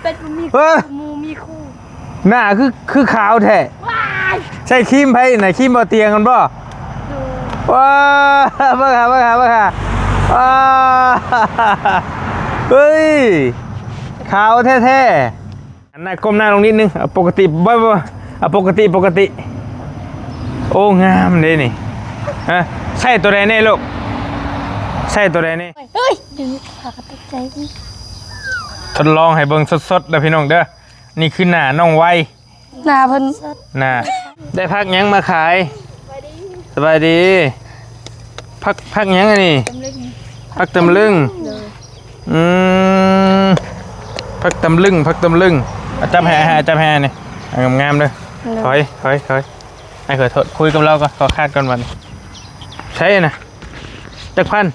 เป็ดมีมูมีคู่หน้าคือขาวแท้ใช่ครีมไผไหนครีมบ่เตียงกันบ่ว้าบ่ค่ะว้าเฮ้ยขาวแท้ๆอันนั้นก้มหน้าลงนิดนึงปกติบ่ปกติโอ้งามเลยนี่ฮะใช่ตัวใดแน่ลูกใช่ตัวใดแน่เฮ้ยดึงขากระตุกใจทดลองให้เบิ่งสดๆเด้อพี่น้องเด้อนี่คือหน้าน้องไวหน้าเพิ่นน่ะได้พักยังมาขายสบายดีพักยังไงนี่พักตำลึงพักตำลึงจับแห่นี่งามๆเลยถอยให้ขอโทษคุยกับเราก็ขอคาดก่อนวันใช่นะจักพัน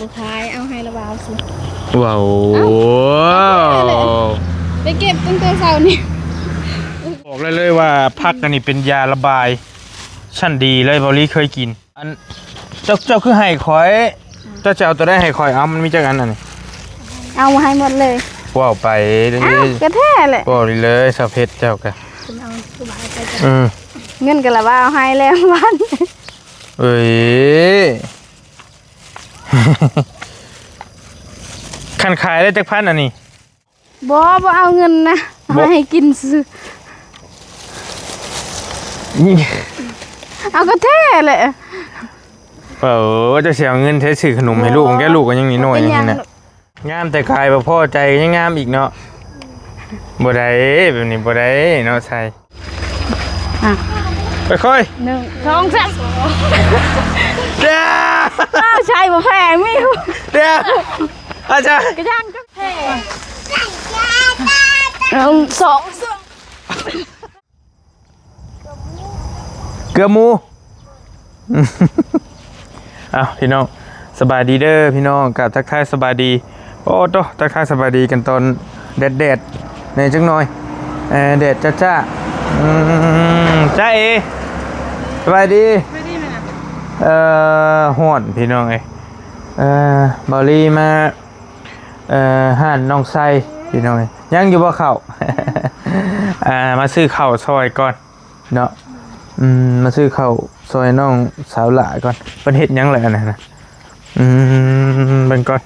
บุคายเอาให้ระบาวสิว้าวไปเก็บตั้งแต่เช้านี่บอกเลยว่าพักกันนี่เป็นยาระบายชั้นดีเลยบอลี่เคยกินอันเจ้าคือไห่คอยเจ้าจะเอาตัวได้ไห่คอยมันมีจักอันน่ะนี่เอามาให้หมดเลยว้าวไปกระแท้เลยว้าวเลยสาวเพชรเจ้ากะเงินกระบาให้แล้ววันเอ้ยขันขายได้จักพันอันนี้บ่เอาเงินนะให้กินซื้อเอากระแท้เลยจะเสียเงินใช้ซื้อขนมให้ลูกของแกลูกก็ยังมีน้อยอย่างนี้นะงามแต่กายบ่พอใจยังงามอีกเนาะบ่ได้แบบนี้บ่ได้เนาะใช่ไปค่อย1 2 3เดี๋ยวใช่บ่แพงมิวเดี๋ยวอาจารย์กระย่างก็แพง2เกลือหมูอ้าวพี่น้องสบายดีเด้อพี่น้องกับทักทายสบายดีโอ้โตทักทายสบายดีกันตอนแดดในจังหน่อยแดดจ้าจ้าเอสบายดีห่อนพี่น้องบอลลี่มาห่านน้องไซพี่น้องยังอยู่บ่เข่ามาซื้อเข่าซอยก่อนเนาะมาซื้อข้าวซอยน้องสาวหล่าก่อนเป็นเห็ดยังไรนะเป็นก่อน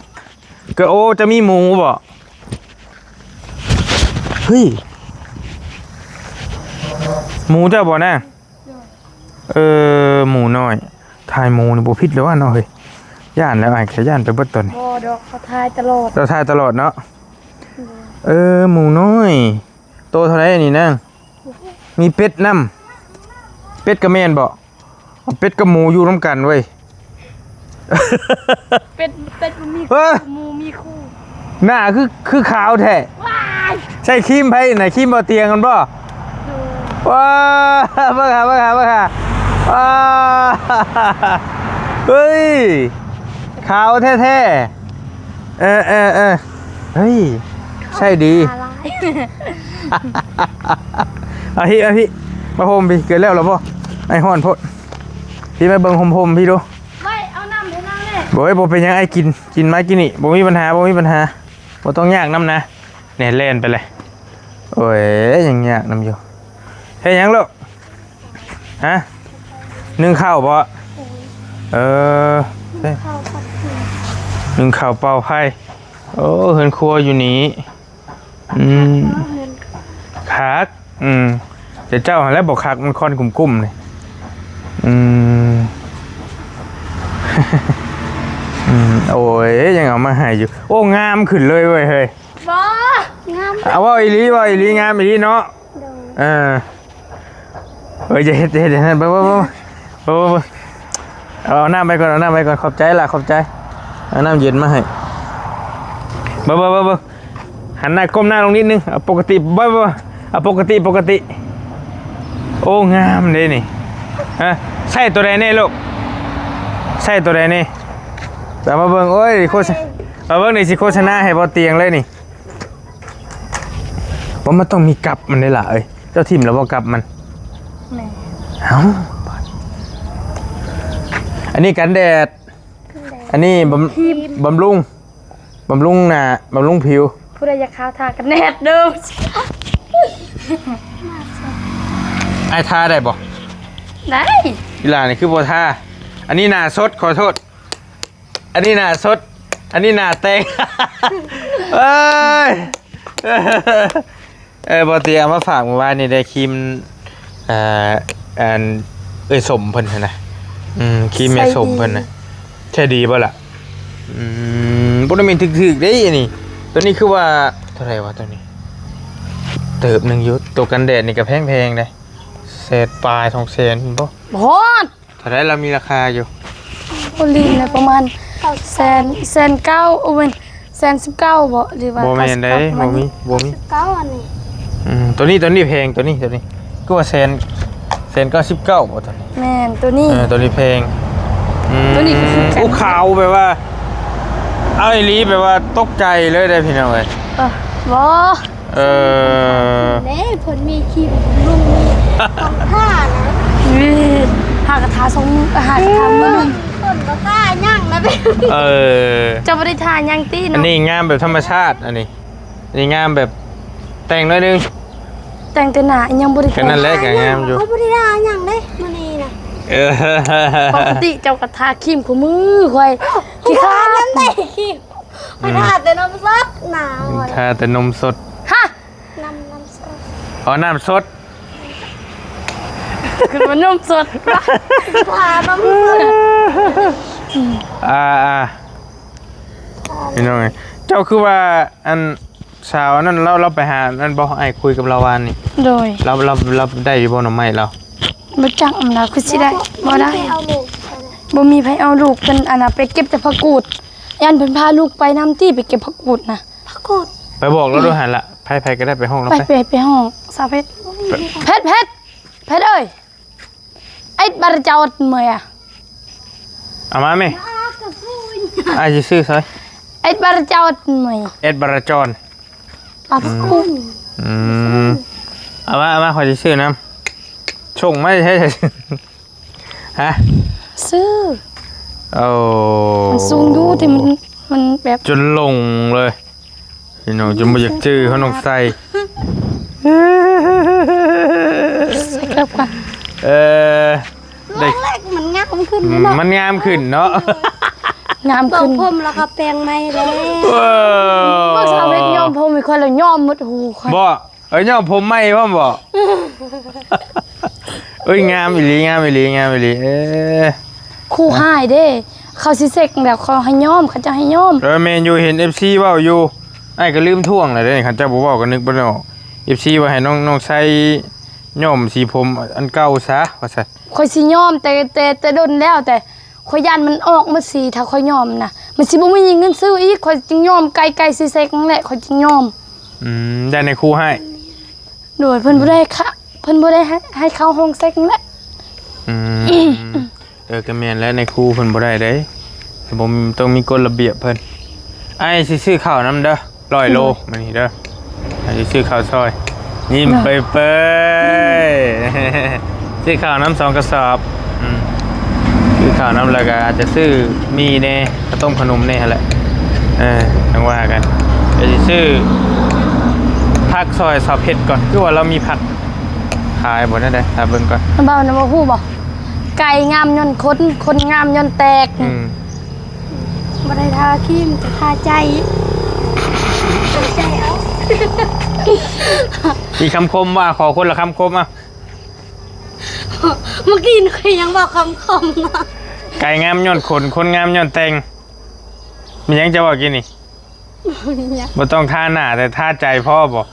ก็โอจะมีหมูบ่เฮ้ยหมูเจ้าบ่นะหมูน้อยทายหมูนี่บ่ผิดเลยว่าเนาะเฮ้ยย่านแล้วไอ้แค่ย่านไปเบิดต้นบ่ดอกเขาทายตลอดเราทายตลอดเนาะหมูน้อยโตเท่าไรนี่นะมีเป็ดน้ำเป็ดกับแม่นบ่เป็ดกับหมูอยู่ร่วมกันเว้ยเป็ดมีมูมีคู่หน้าคือขาวแท้ใช่ครีมไผไหนครีมบ่เตียงกันบ่ว้าบ่ค่ะว้าเฮ้ยขาวแท้ๆเฮ้ยใช่ดีอาฮิมาโฮมพี่เกิดแล้วหรอพ่อไอ้ห่อนพ่อพี่มาเบิ่งโฮมพี่ดูไม่เอาน้ำเลยบ่เป็นยังไอ้กินไม้กินนี่บ่มีปัญหาบ่ต้องยากน้ำนะเนี่ยเล่นไปเลยโอ้ยยังยากน้ำอยู่เฮ้ยยังลูกฮะนึ่งข้าวบ่นึ่งข้าวเปล่าไผ่โอ้เฮือนครัวอยู่นี้คักเดี๋ยวเจ้าหาแล้วบอกคักมันค่อนกุ้มเลยโอ้ยยังเอามาให้อยู่โอ้งามขึ้นเลยเว้ยเฮ้ยบ่งามเอาว่าอีลีงามอีลีเนาะจะเห็ดนั่นไปเอาน้ำไปก่อนขอบใจเอาน้ำเย็นมาให้หันหน้าก้มหน้าลงนิดนึงปกติปกติโอ้งามเลยนี่ฮะใช่ตัวใดแน่ลูกใช่ตัวใดแน่แต่มาเบิ่งโอ้ยโฆษณามาเบิ่งนี่สิโฆษณาให้บ่เตียงเลยนี่ว่ามันต้องมีกับมันได้ล่ะเจ้าทิมแล้วบ่กับมันเอ้าอันนี้กันแดดอันนี้บำรุงหน้าบำรุงผิว ผู้ใดอยากขาวทากันแนดเด้อ ไอ้ทาได้บ่ ได้ อีหลานี่คือบ่ทาอันนี้หน้าสดขอโทษอันนี้หน้าสดอันนี้หน้าแตง เอ้ยบ่เตียมาฝากเมื่อวานนี่ได้ครีมอันสมเพิ่นนะครีมแม่สมเพิ่นนะใช่ดีบ่ล่ะบ่ได้มีถึกๆเด้อันนี้ตัวนี้คือว่าเท่าไหร่วะตัวนี้เติบหนึงอยู่ตัวกันแดดนี่ก็แพงๆเด้เศษปลาย2แสนบ่ บอด เท่าไหร่เรามีราคาอยู่ โอลินประมาณ109โอ้ย119บ่หรือว่า บ่แม่นได้บ่มี9อันนี้ ตัวนี้แพงตัวนี้ก็ว่า199บ่ตัวนี้ แม่นตัวนี้ ตัวนี้แพง ตัวนี้คือกัน ขาวแบบว่าเอาไอ้ลีแบบว่าตกใจเลยได้พี่น้องเอ้ย บ่ เน่ผลมีครีมลุงมีต้องท่านะ วิหากระทาทรงหากระทามือ คนก็ท่ายั่งนะเป็น จะบ่ได้ทาหยังตี อัน เนาะ นี้งามแบบธรรมชาติอันนี้งามแบบแต่งหน่อยนึง แต่งแต่หน้ายังบ่ได้ แค่นั้นแหละก็งามอยู่ เขาไม่ได้ท่ายั่งเด้มื้อนี้นะ ปกติเจ้ากระทาครีมคู่มือข่อยขี้คร้าน น้ำได้ครีมไม่ท่าแต่น้ำซับหนาว ทาแต่นมสด ฮะ น้ำซับ อ๋อน้ำสด คือมันนมสด ท่าน้ำซับ พี่น้องไงเจ้าคือว่าอันสาวนั่นเราไปหาอันบอกไอ้คุยกับเราวานนี่ โดย เราได้อยู่บนหน่อไม้เรา บ่จักอำลาคือสิได้บ่ได้ เอาลูก บ่มีไผเอาลูกเพิ่นอันน่ะไปเก็บแต่ผักกูดยันเพิ่นพาลูกไปนำที่ไปเก็บผักกูดน่ะ พักกด ไปบอกเราด้วยหันละไผก็ได้ไปห้องเรา ไป ไป ไปห้องสาวเพชรเพชรเอ้ยไอ้บาร์เจ้าเมื่อยอ่ะ เอามาไหม กระฟูน ไอ้จะซื้อซอย ไอ้บาร์เจ้าเมื่อย เอ็ดบาราจอน ปลากุ้ง เอามาขอจะซื้อน้ำชงไม่ใช่ฮะ ซื้อ โอ้ มันสูงดูแต่มันแบบ จนลงเลยพี่น้องจนไม่อยากจื้อเขาน้องใส่ ใส่กลับกัน ได้ แรกมันงักมันขึ้นเนาะ มันงามขึ้นเนาะ งาม ตอ ขึ้ ก น ผมแล้วก็แปลงไม้แล้ว ก็สาวเพชรยอมผมอีกคนแล้วยอมหมดหูค่อย บ่เนี่ยผมไม่พ่อมบ่เอ้ยงามอีหลีคู่หายเด้ เขาสิเสกแบบเขาให้ยอมเขาจะให้ยอม เมนยูเห็น FC เว้าอยู่ไอ้ก็ลืมท่วงเลยเด้คันเจ้าบ่เว้าก็นึกบ่ได้ออก FC ว่าให้น้องใส่ย่อมสีผมอันเก่าซะว่าซั่น ข่อยสิยอมแต่โดนแล้วแต่ข่อยยันมันออกมาสีถ้าข่อยยอมนะมันสิบ่มีเงินซื้ออีกข่อยจึงยอมไกลสิเสกนั่นแหละข่อยจึงยอม ได้ในครูให้ โดยเพิ่นบ่ได้ค่ะเพิ่นบ่ได้ให้เข้าห้องเซ็กนั่นแหละ ก็แม่นแล้วในครูเพิ่นบ่ได้เด้ผมต้องมีกฎระเบียบเพิ่นไอ้สิซื้อข้าวนํเด้อ100 โลมานี่เด้อไอ้สิซื้อข้าวซอยยิ้มเปยๆซื้อข้าวน้ำ2กระสอบซื้อข้าวน้ำแล้วก็อาจจะซื้อมีแน่ข้าวต้มขนมแน่แหละต้องว่ากันเดี๋ยวสิซื้อผักซอยสอบเผ็ดก่อนคือว่าเรามีผักขายบ่ได้เด้ถ้าเบิ่งก่อน เบานะบ่ฮู้บ่ไก่งามย่อนคนงามย่อนแตก บ่ได้ทาครีมแต่ทาใจใจเอา มีคำคมว่าขอคนละคำคมอ่ะ เมื่อกี้เคยยังบอกคำคมนะ ไก่งามย้อนขนคนงามย้อนแต่งมีหยังจะบอกกินนี่บ่ต้องท่าหน้าแต่ท่าใจพ่อบอก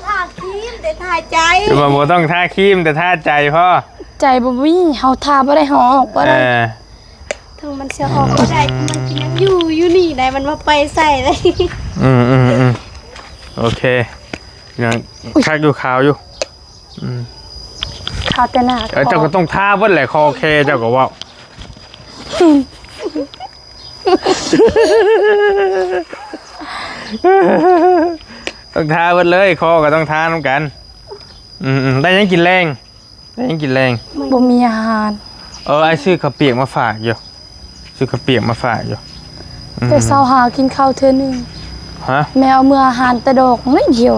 ทาครีมแต่ทาใจ หรือว่าบ่ต้องท่าครีมแต่ท่าใจพ่อ ใจบ่มีเฮาทาบ่ได้เฮาออกบ่ได้ ถึงมันเสียออกก็ได้มันยังอยู่นี่ได้มันมาไปใส่เลย โอเคยังคักอยู่ขาวอยู่ ขาวแต่หน้า เจ้าก็ต้องท่าเบิ่นแหละคอเคเจ้าก็เว้าต้องท่าเบิ่นเลยคอก็ต้องท่านํกันได้ยังกินแรงบ่มีอาหาร ไอ้ซื้อข้าวเปียกมาฝากอยู่ แต่เช้าหากินข้าวเทื่อนึง ฮะ แมวเมื่ออาหารแต่ดอกไม่เดียว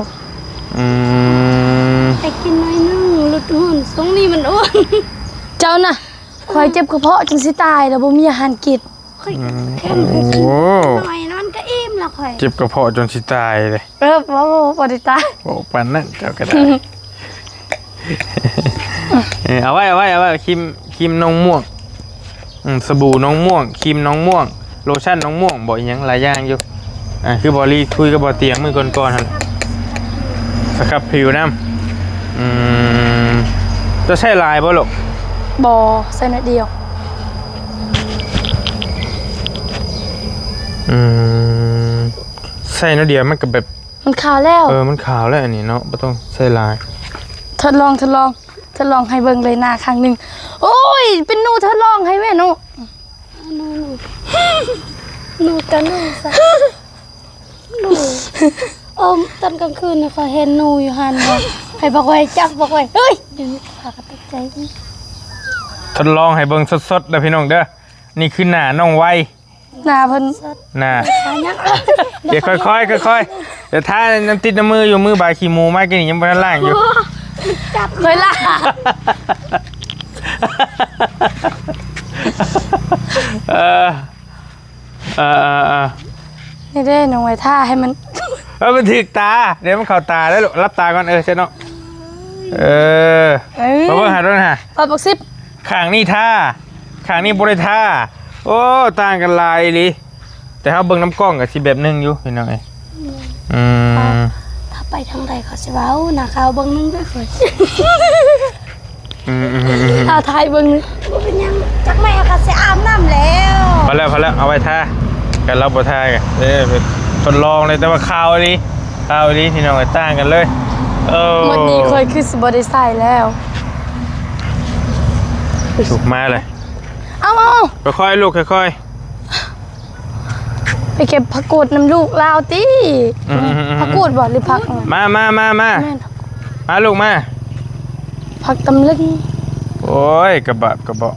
อืม ไปกินน้อยนึงลดหุ่นตรงนี้มันอ้วน เจ้าน่ะคอยเจ็บกระเพาะจนสิตายแล้วบ่มีอาหารกิน ค่อยแค่มันกินหน่อยนั้นก็อิ่มแล้วค่อย เจ็บกระเพาะจนสิตายเลย บ่ได้ตาย โอ้ปันนั่นเจ้าก็ได้ เอาไว้ครีมน้องม่วงสบู่น้องม่วงครีมน้องม่วงโลชั่นน้องม่วงบ่อีหยังหลายอย่างอยู่คือบอลี่คุยกับบอเตียงมือก่อนๆหั่นสครับผิวน้ำจะใช้ลายบ่ลูก บ่ใส่หน่อยเดียว ใส่น้อยเดียวมันก็แบบ มันขาวแล้ว มันขาวแล้วอันนี้เนาะบ่ต้องใส่ลาย ทดลองให้เบิ่งเลยหน้าครั้งหนึงโอ้ยเป็นหนูทดลองให้แม่หนู หนูกันหนูซะหนูตอนกลางคืนน่ะค่อยเห็นหนูอยู่หั่นบ่ให้บอกไว้จับบอกไว้เฮ้ยเดี๋ยวพากันตกใจ ทดลองให้เบิ่งสดๆเด้อพี่น้องเด้อนี่คือหน้าน้องไว หน้าเพิ่น หน้าเดี๋ยวค่อยๆเดี๋ยวถ้าน้ำติดน้ำมืออยู่มือบายขี้หมูมากินยังบ่ทันล้างอยู่ เคยล่ะ นี่เด้น้องไว้ท่าให้มัน มันถึกตาเดี๋ยวมันเข้าตาแล้วลูกรับตาก่อนใช่เนาะมาเบิ่งหาด้วยนะ ปบักซิบ ข้างนี่ท่าข้างนี่บ่ได้ท่าโอ้ต่างกันหลายอีหลีแต่เฮาเบิ่งน้ำกล้องก็สิแบบนึงอยู่พี่น้องถ้าไปทางใดเขาสิเว้าหน้าขาวเบิ่งนึงด้วยค่อย เอาถ่ายเบิ่ง บ่เป็นหยังจักแม่ก็สิอาบน้ำแล้ว พอแล้วเอาไว้ท่ากันเราบ่ท่ากันทดลองเลยแต่ว่าข่าวอีหลีพี่น้องต่างกันเลยวันนี้เคยคือสิบ่ได้ใส่แล้ว ถูกมาเลย เอาค่อยๆลูกค่อย ไปเก็บผักกูดน้ำลูกลาวติผักกูดบ่หรือผัก มามาลูกมา ผักตำลึง โอ้ยกระบะ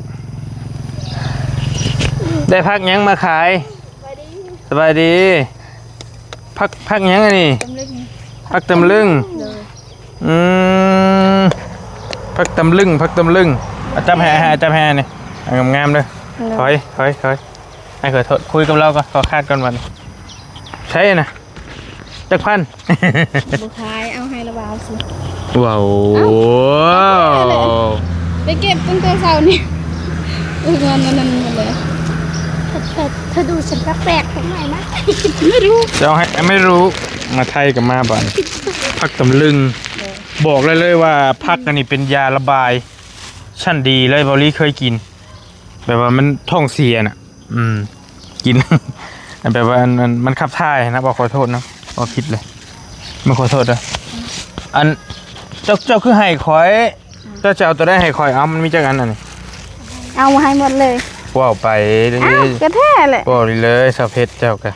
ได้พักยังมาขายสบายดีพักยังไงนี่พักตำลึงพักตำลึงจับแห่นี่งามๆเลยถอยให้ขอโทษคุยกับเราก่อนขอคาดก่อนวันใช่นะจักพัน บุคายเอาให้ระบาวสิ ว้าว ไปเก็บตั้งแต่เช้านี่เงินนั่นเลยเธอดูฉันแปลกๆตรงไหนไหมไม่รู้ จะเอาให้ไม่รู้มาไทยกับมาบ้านพักตำลึงบอกเลยว่าพักอันนี้เป็นยาระบายชั้นดีเลยบอลี่เคยกินแบบว่ามันท้องเสียน่ะกิน แบบว่ามันขับถ่ายนะบอกขอโทษนะบอกผิดเลยไม่ขอโทษนะอันเจ้าคือไห่คอยเจ้าจะเอาตัวได้ไห่คอยเอามันมีจักอันนี่ เอามาให้หมดเลย ว้าวไปเลย กระแท้เลย ว้าวเลยสาวเพชรเจ้ากัน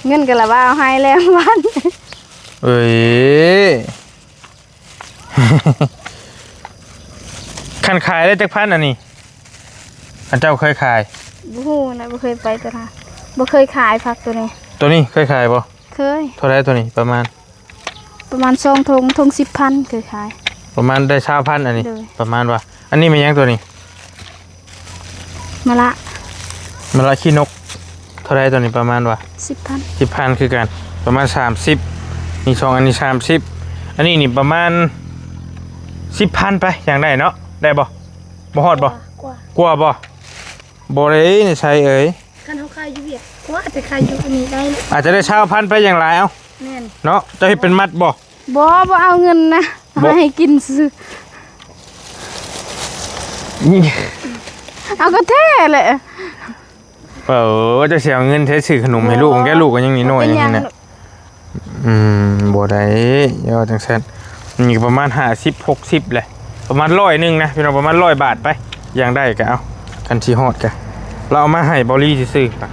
เงินกันละว่าเอาให้แล้ววัน เอ้ย ขันขายได้จักพันอันนี้อันเจ้าเคยขาย บูฮูนะบูเคยไปตัวนะบูเคยขายผักตัวนี้ ตัวนี้เคยขายป่ะ เคย เท่าไรตัวนี้ประมาณ 2 ทง 10,000เคยขาย ประมาณได้20,000อันนี้ เลย ประมาณว่าอันนี้มันยังตัวนี้ มาละ มันละขี้นกเท่าไรตัวนี้ประมาณว่า 10,000 10,000คือกันประมาณ30นี่2อันนี้30อันนี้นี่ประมาณ10,000ไปอย่างได้เนาะได้บ่ฮอดบ่กว่าบ่บ่ได้นี่ใช่เอ้ย คันเขาขายอยู่เวียดว่าแต่ขายอยู่อันนี้ได้ อาจจะได้20,000ไปอย่างไรเอ้า แม่น เนาะจะให้เป็นมัดบ่ บ่เอาเงินนะให้กินซื้อเอาก็แท้เลย จะเสียเงินใช้ซื้อขนมให้ลูกของแกลูกก็ยังนี่น้อยอย่างนี้นะบ่ได้ยอดจังซั่นนี่ประมาณ50-60แหละประมาณ100นึงนะพี่น้องประมาณ100 บาทไปอย่างได้ก็เอาคันสิฮอดก็เราเอามาให้บอลี่ซื่อๆค่ะ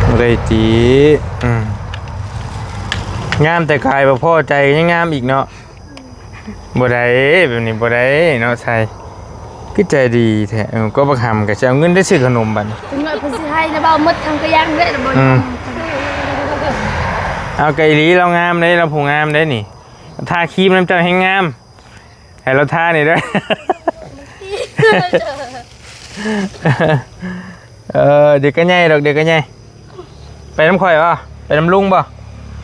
บ่ได้ติงามแต่กายบ่พอใจยังงามอีกเนาะบ่ได้แบบนี้บ่ได้เนาะใช่คือใจดีแท้ก็บักหำก็จะเอาเงินได้ซื้อขนมบัดนี้ ถึงเลย มันสิให้นะเบาหมดทางกระยังได้ละบ่ เอาไก่ลีเรางามเลยเราผูงามได้นี่ทาครีมน้ำเจ้าให้งามให้เราทานี่ด้วย เดี๋ยวก็ใหญ่ดอกเดี๋ยวก็ใหญ่ไปน้ำข่อยป่ะไปน้ำลุงป่ะ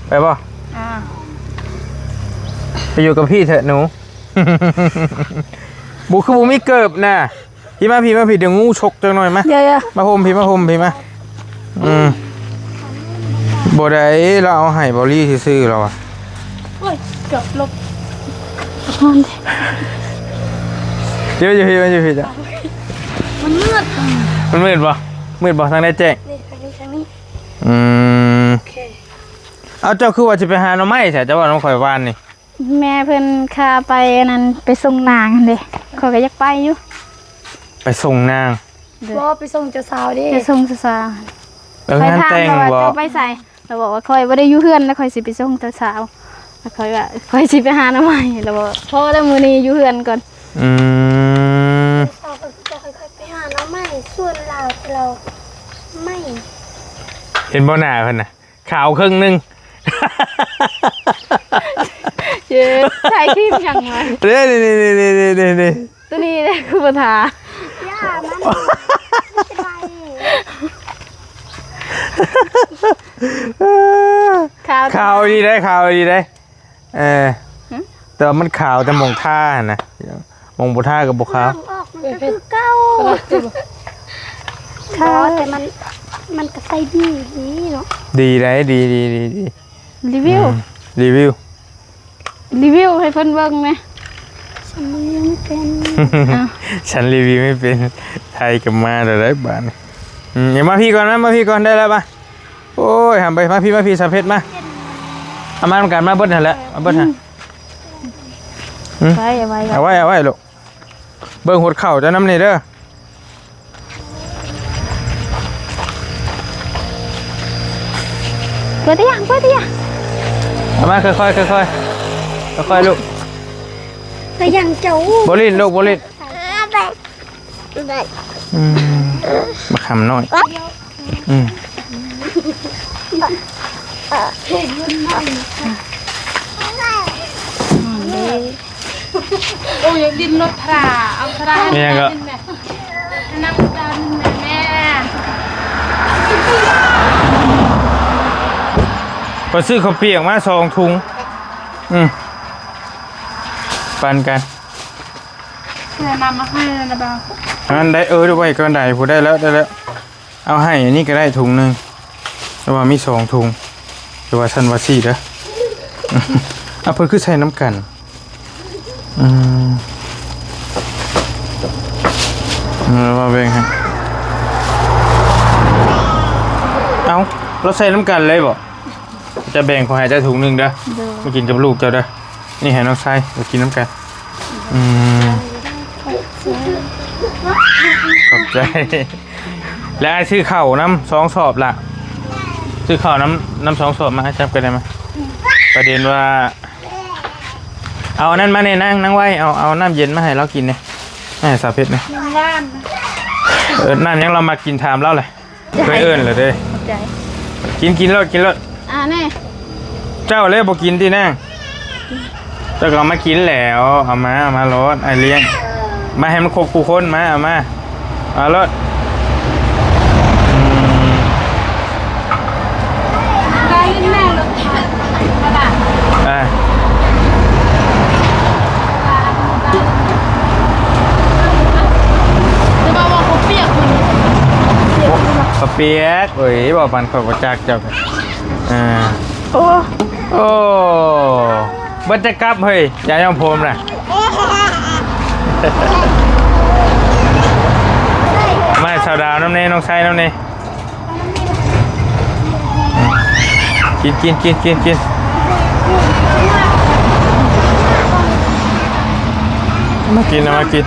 ไปป่ะไปอยู่กับพี่เถอะหนู บุคือบุมีเกิบนะพี่มาเดี๋ยวงูฉกจังหน่อยมา เยอะ มาพมพี่มาบ่ได้เราเอาให้บอลลี่ซื้อเราอะ ๆโอ้ยเกือบลบ เดี๋ยวอยู่พี่จ้ะ มันมืด มันมืดป่ะทางได้แจ้ง นี่ทางนี้ โอเคเอาเจ้าคือว่าจะไปหาหน่อไม้แต่เจ้าว่าน้องข่อยวานนี่ แม่เพิ่นพาไปอันนั้นไปส่งนางเด้ขอยก็อยากไปอยู่ ไปส่งนาง บ่ไปส่งเจ้าสาวดิ ไปส่งสาว แล้ว ๆ งานแต่ง ว่า บ่ เจ้าไปใส่เราบอกว่าคอยบ่ได้อยู่เฮือนแล้วคอยสิไปส่งสาวๆแล้วคอยว่าคอยสิไปหาหน่อไม้เราบอกพอแล้วมื้อนี้อยู่เฮือนก่อน อืม เราก็ค่อยๆไปหาหน่อไม้ส่วนเราไม่ เห็นบ่หน้าเพิ่นน่ะขาวครึ่งหนึง เย้ใช้ครีมยังไง เด้นี่ ตัวนี้เลยคือปัญหา ย่ามันเป็นไร ขาวดีได้แต่ว่ามันขาวแต่มองท่านะมองบ่ท่ากับบ่ขาว ออกมันก็คือเก้าค่ะแต่มันก็ใส่ดีนี่เนาะ ดีได้ดี รีวิว รีวิว ให้เพิ่นเบิ่งไหมฉันยังไม่เป็น ฉันรีวิวไม่เป็นไทยกับมาเดี๋ยวได้บ้านอย่ามาพี่ก่อนนะมาพี่ก่อนได้แล้วปะโอ้ยทำไปมาพี่สาเพชรมาเอามาทำการมาเบิ้ลหันแล้วมาเบิ้ลหัน ไว้ เอาไว้ลูกเบิ้งหัวเข่าจะน้ำนี่เด้อเปิดได้ยัง เอามาค่อยลูก แต่ยังเจ้า บอลลินลูกบอลลินมาขำหน่อยโอ้ยดินรถพราเอาพรา นี่ก็ นั่งดันแม่ พอซื้อข้าวเปียกมา2 ถุงปันกัน แม่มาให้นะบ้า อันได้ด้วยก็ได้ผู้ได้แล้วเอาให้อันนี้ก็ได้ถุงหนึ่งแต่ว่ามี2 ถุงแต่ว่าฉันว่า4เด้อเอาเพิ่นคือใช้น้ำกันว่าเบ่งฮะเอาเราใส่น้ำกันเลยบ่จะแบ่งขอให้เจ้าถุงหนึ่งเด้อมากินกับลูกเจ้าเด้อนี่ให้น้องชายมากินน้ำกันขอบใจแล้วซื้อข้าวน้ำ2 สอบล่ะซื้อข้าวน้ำ2 สอบมาให้จับกันได้ไหมประเด็นว่าเอานั่นมาเนี่ยนั่งไว้เอาน้ำเย็นมาให้เรากินเนี่ยให้สาเพชรเนี่ยน้ำยังเรามากินทามเล่าเลยเคยเอิ้นเลยเด้กินรถแน่ เจ้าเล่บอกกินที่นั่งเจ้าก็เอามากินแล้วเอามารถไอเลี้ยงมาให้มันครบกูคนมาเอารถได้แม่รถกระดาษจะบอกว่าเขาเปียกคุณ ปะเปียกเอ้ยบอกปันขอบจักเจ้าโอ้ บัตรกลับเฮ้ยอย่ายอมโพมนะมาสาวดาวน้ำเนน้องชายน้ำเนกินมากิน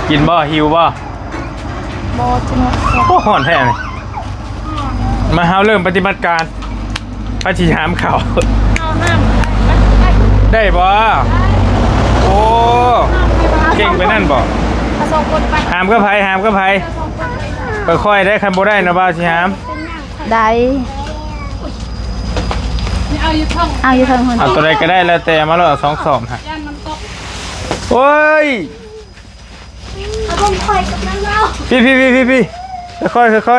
กินบ่หิวบ่จังหวะ โอ้ห่อนแท้เลยมาเฮาเริ่มปฏิบัติการพระชิหามเขาได้บ่ อ้เก่งไปนั่นบ่ เอาสองคนไป หามก็ไผค่อยๆได้คันบ่ได้นะบ่าวสิหาม ได้เอาอยู่ท้องคน เอาตัวใดก็ได้แล้วแต่มาแล้ว2 สอบฮะโอ้ย เอาผมคอยกับน้ำเรา พี่ค่อยค่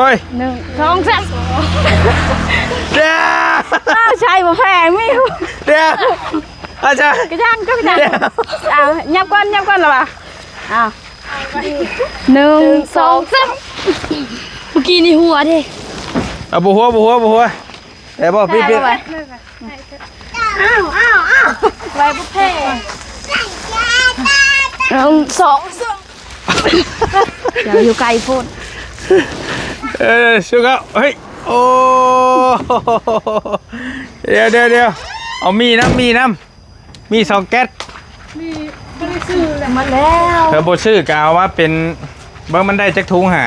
อย 1 2 3 เดี๋ยว อ้าวใช่บ่แพงมี เดี๋ยวอาจารย์ กระจานก็กระจานเอายับก่อนหรอวะเอา1 2 3เมื่อกี้นี่หัวดิ เอาบัวเดี๋ยวบอกพี่ อ้าวไว้บ่แพง1 2 เดี๋ยวอยู่ไกลพูด ชูเขาเฮ้ยโอ้เดี๋ยวเอามีน้ำมี2 แก๊ส มาแล้ว เธอโบชื่อกเอาว่าเป็นเบิ้งมันได้จักถุงห่ะ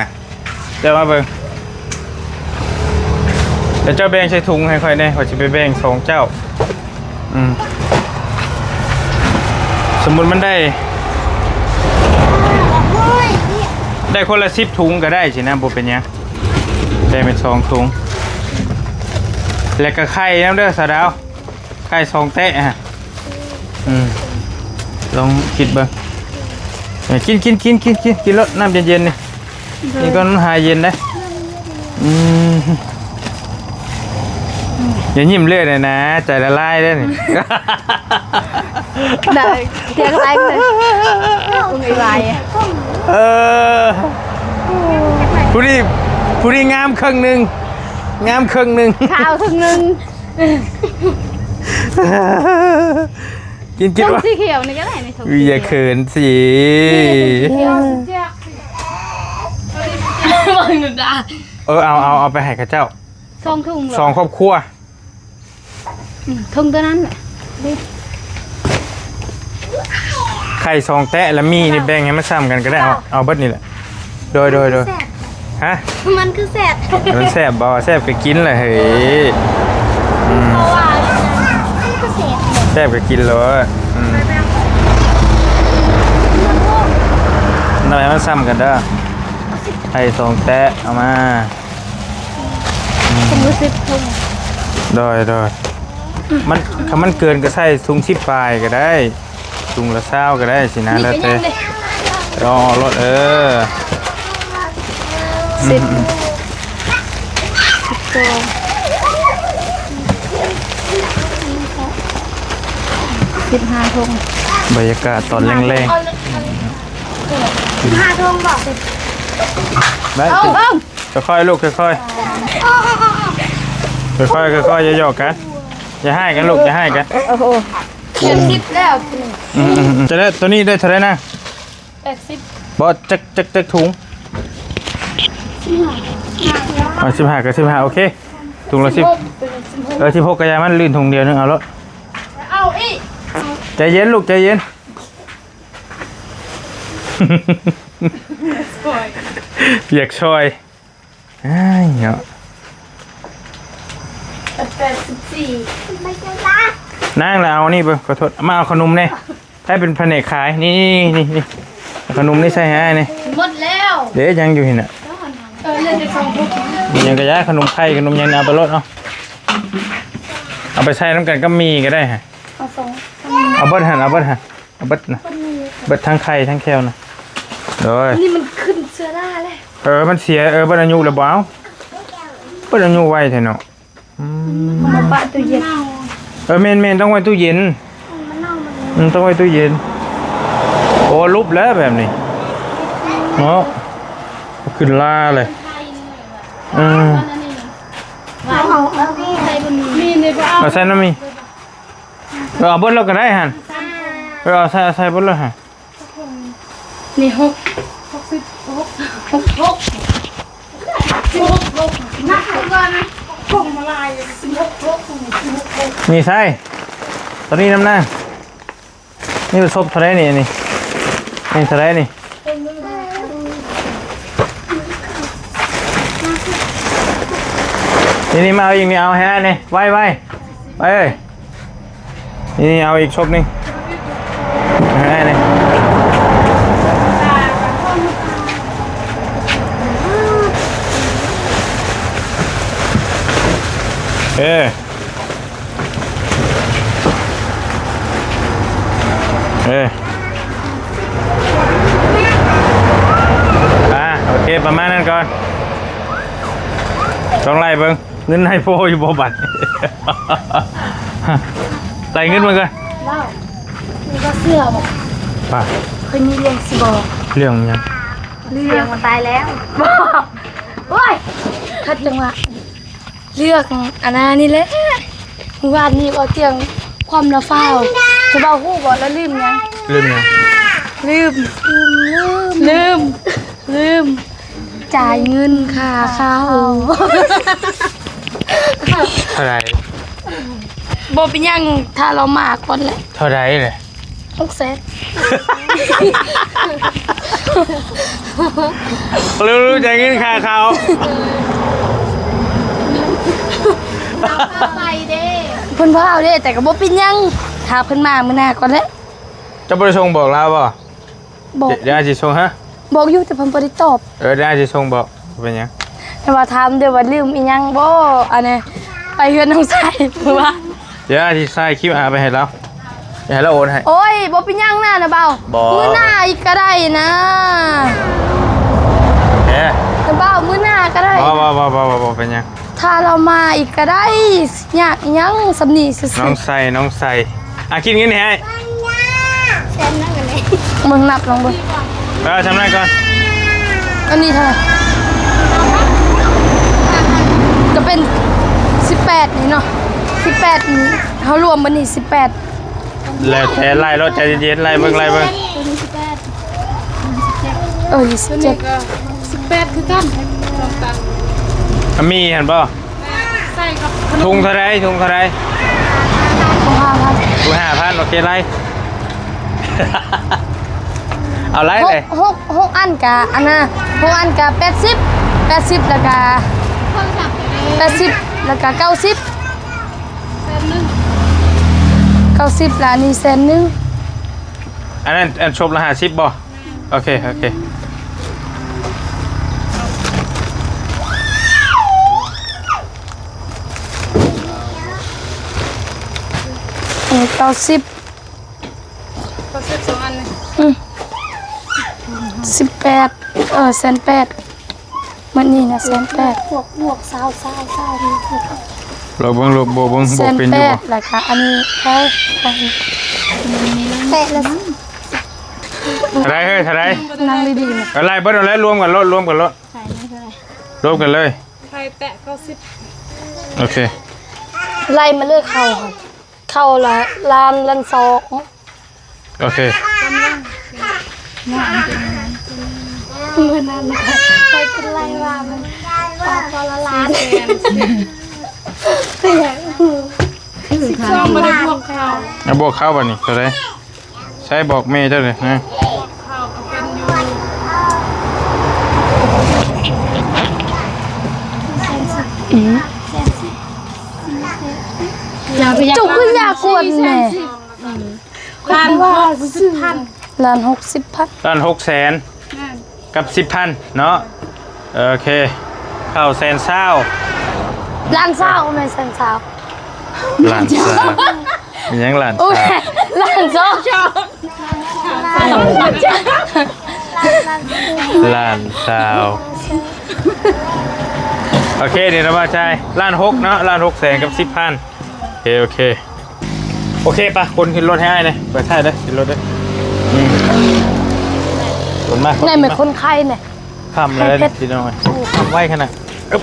เดี๋ยวมาเบิ้งเดี๋ยวเจ้าแบ่งใช้ถุงให้ค่อยแน่ค่อยจะไปแบ่ง2 เจ้าสมมุติมันได้คนละ10 ถุงก็ได้สินะบ่เป็นหยังได้เป็น2 ถุงแล้วก็ไข่น้ำเด้อสะดาวไข่2 แตะฮะลองคิดเบิ่งกินแล้วน้ำเย็นๆนี่ก็น้ำหายเย็นได้อย่ายิ้มเรื่อยเลยนะใจละลายได้นี่ ได้เทียงไรเลยอุ้งไร ผู้นี้งามครึ่งหนึ่ง ข้าวถึงนึง กิน ถุง ว่า สีเขียวนี่ก็ได้ในถุง อย่าเขินสิ เอาไปให้ข้าเจ้า 2 ถุงเหรอ 2 ครอบครัว ถุงตัวนั้นแหละ ไข่2 แตะแล้วมีนี่แบ่งให้มันซ้ำกันก็ได้เอาเบิดนี่แหละโดยฮะ มันคือแสบ มันแซ่บบ่แซ่บก็กินเลยเฮ้ย เพราะว่ามันก็แสบ แซ่บก็กินเลยน้อยมันซ้ำกันเด้อไข่2 แตะเอามา ถุงละ10 ถุง โดยมันถ้ามันเกินก็ใส่ถุง10 ปลายก็ได้ถุงละ20ก็ได้สินะแล้วแต่รอรถ10 12 15 ถุง บรรยากาศตอนแรง 5 ทงบอกสิ ๆได้ค่อยๆลูกค่อยๆอย่าหยอกกันอย่าให้กันลูกอย่าให้กัน โอ้โหเขียน10แล้ว จะได้ตัวนี้ได้เท่าไหร่นะ 80 บ่จักถุง15กับ15โอเคถุงละ10 16กระยามันลื่นถุงเดียวนึงเอาแล้ว เอาอีก ใจเย็นลูกใจเย็นอยากช่วยเนาะ 84ไม่เจอละ นั่งแล้วเอานี่ไปขอโทษมาเอาขนมเนี่ยให้เป็นแผนกขายนี่ขนมนี่ใช่ฮะนี่ หมดแล้ว เดี๋ยวยังอยู่เห็นอ่ะ เล่นใน2 ถุง ยังกระยะขนมไข่ขนมยังเอาไปรถเอาไปใช้น้ำกันก็มีก็ได้ฮะ เอา2 เอาเบิดเอาเบิดนะเบิดทั้งไข่ทั้งแคลนะโดย นี่มันขึ้นเสื้อได้เลย มันเสียเบิดอายุแล้วบ่เอาเบิดอายุไวแท้เนาะ มาปะตู้เย็น เมนต้องไว้ตู้เย็นต้องไว้ตู้เย็นโอ้ลุบแล้วแบบนี้เนาะขึ้นล่าเลยเอาใส่บนนี้ มีในบ้าน เอาใส่น้ำมีเอาเบิดแล้วก็ได้หันเอาใส่เบิดแล้วฮะ นี่6 นักก่อนนะพงมาลาย16 นี่ใส่ตอนนี้น้ำหน้านี่เป็นซบเท่าไรนี่เท่าไรนี่ นี่มาเอาอีกนี่เอาให้นี่ไว้ไปเอ้ยนี่เอาอีกชบนึงให้นี่โอเคประมาณนั้นก่อนต้องไล่เบิ่งเงินให้โฟอยู่บ่บัด ไล่เงินมาก่อน เล่านี่ก็เสื้อบอก ป่ะ เคยมีเรื่องสิบอก เรื่องยัง เรื่องมันตายแล้วบอกโอ้ยคัดจังหวะเรื่องอันนั้นนี่แหละเมื่อวานนี้เอาเตียงความละฟ้าวจะเบาหูบอกแล้วลืมยัง เรื่องยัง ลืมจ่ายเงินค่าข้าว เท่าไร บอกเป็นยังถ้าเรามาก่อนแหละ เท่าไรเลย 600,000 รู้ใจเงินค่าเขา ไปเด้ เพิ่นว่าเอาเด้แต่ก็บ่เป็นยังถ้าเพิ่นมามื้อหน้าก่อนแหละ จะบริชงบอกเราบ่ บอก เดี๋ยวอาจิชงฮะ บอกอยู่แต่เพิ่นบ่ได้ตอบ เดี๋ยวอาจิชงบอกเป็นยัง แต่ว่าถามเด้อว่าลืมอีหยังบ่อันนี้ไปเฮือนน้องชายเพิ่นว่า เดี๋ยวอาจิใส่คลิปไปให้เราให้เราโอนให้ โอ้ยบ่เป็นยังน่ะนะเบา บ่ มื้อหน้าอีกก็ได้นะ เอ๊ะ นะเบามื้อหน้าก็ได้ บ่เป็นยัง ถ้าเรามาอีกก็ได้อยากอีหยังสำนีซื่ น้ อ องใส่คิดเงินให้ แซนนั่งกันเลย ๆมึงนับลองเบิ่ง ทำได้ก่อน อันนี้เท่าไหร่ก็เป็น18นี่เนาะ18นี่เฮารวมบัดนี้18 แล้วแต่ไล่รถใจเย็นๆไล่เบิ่ง ตัวนี้27 18 18คือกัน มีเห็นป่ะ ใส่กับ ทุงเท่าไร ของ5,000 ทุง5,000โอเคไล่ เอาไล่เลย หกอันกะอันน่ะ6อันกะ80แล้วก็ โทรศัพท์ 80แล้วก็90 แซนนึง 90แล้วอันนี้100,000 อันนั้นอันชบละ50บ่โอเค อันนี้90 ก็ซื้อ2อันเลย 181,800มันนี่นะ1,800 บวกซาวนี่ เราเบิ่งลบบ่เบิ่งบ่เป็นอยู่บ่ 1,800แล้วก็อันนี้ไป แปะแล้ว เท่าไรเฮ้ยเท่าไร นั่งดีๆนะ เอาไล่เบิ่งเอาไล่รวมกันรถ ใส่ไม่เท่าไหร่ รวมกันเลย ใครแปะก็10 โอเค ไล่มาเลือกเข้าค่ะเข้าละล้านสอง โอเค มื้อนั้นใครเป็นไรว่ามันปาพอละล้าน12บ่ได้บวกเขา เอาบอกเข้าบ่นี่เท่าไรใช้บอกเมย์เจ้าเลยนะ เขาก็เป็นอยู่ จุกขึ้นยากวนแม่ พันว่า10,000 ล้าน60,000 ล้าน600,000กับ10,000เนาะโอเคเข้า120,000 ล้านสาวแม่แสนสาว ล้านสาวมีหยังล้าน โอ้ย สาว ล้านสอง ล้านสาวโอเคเดี๋ยวเรามาใช้ล้าน6เนาะล้าน600,000กับ10,000โอเคปะคนขึ้นรถให้เลยเปิดท้ายเลยขึ้นรถเลยคนมาก ในเหมือนคนไข้เนี่ย ทำเลยพี่น้องทำไว้ขนาดอึ๊บ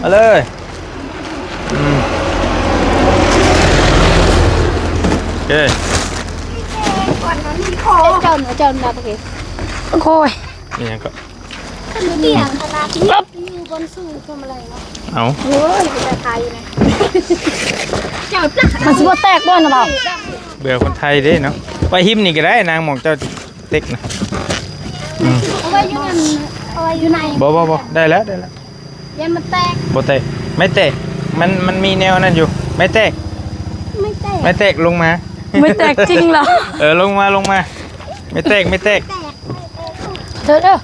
มาเลยโอเค เจ้ามาปะเก โอ้ย นี่ยังก็ เตี้ยขนาดนี้อยู่บนสูงทำอะไรเนาะ เอา โอ้ยเป็นไทยอยู่นะเจ้าจ้ะ มันสิบ่แตกบ่นะเปล่า เบื่อคนไทยเด้เนาะไปหิมนี่ก็ได้นางหมองเจ้าเต็กนะ เอาไว้อยู่นั่นเอาไว้อยู่ใน บ่ได้แล้ว ยันมันแตก บ่เตะ เ ไม่เตะมันมีแนวนั่นอยู่ไม่เตะ ไม่แตก ไม่เตะลงมา ไม่แตกจริงเหรอ ลงมาไม่เตะไม่เตะ เด้อ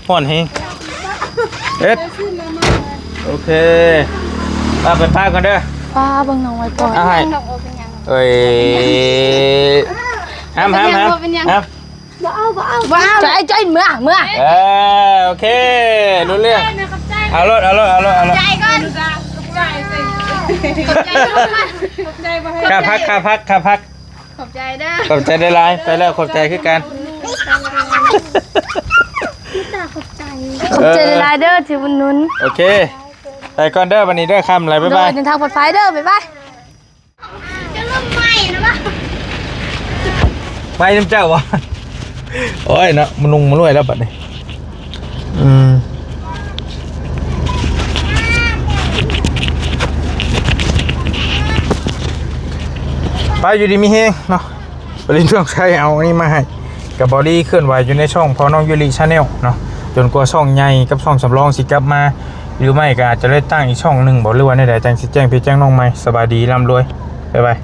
ห่อนเฮงเอ็ดโอเคป้าไปพากันเด้อ ป้าเบิ่งน้องไว้ก่อน เอาให้เอ้ยห้าม บ่เอา ใจเมื่อ โอเครู้เรื่องเอารถใจก่อนข้าพักขอบใจเด้อ ขอบใจได้ไลน์ไปแล้วขอบใจคือกัน ขอบใจ ขอบใจหลายๆเด้อที่บุญนุน โอเคไปก่อนเด้อวันนี้เด้อค่ำอะไรบ๊าย โด บาย ย เดินทางปลอดภัยเด้อบ๊ายบาย จะเริ่มใหม่นะปะ ไปน้ำเจ้าวะโอ้ยเนาะมันลุงมันรวยแล้วบัดนี้ไปอยู่ดีมีเฮงเนาะบริษัทช่องใช้เอาอันนี้มาให้กับบอดี้เคลื่อนไหวอยู่ในช่องพอน้องยูริชาแนลเนาะจนกว่าช่องใหญ่กับช่องสำรองสิกลับมาหรือไม่ก็อาจจะได้ตั้งอีกช่องหนึ่งบอกเรื่องว่าในใดแจ้งสิแจ้งพี่แจ้งน้องใหม่สบายดีร่ำรวยบ๊ายบาย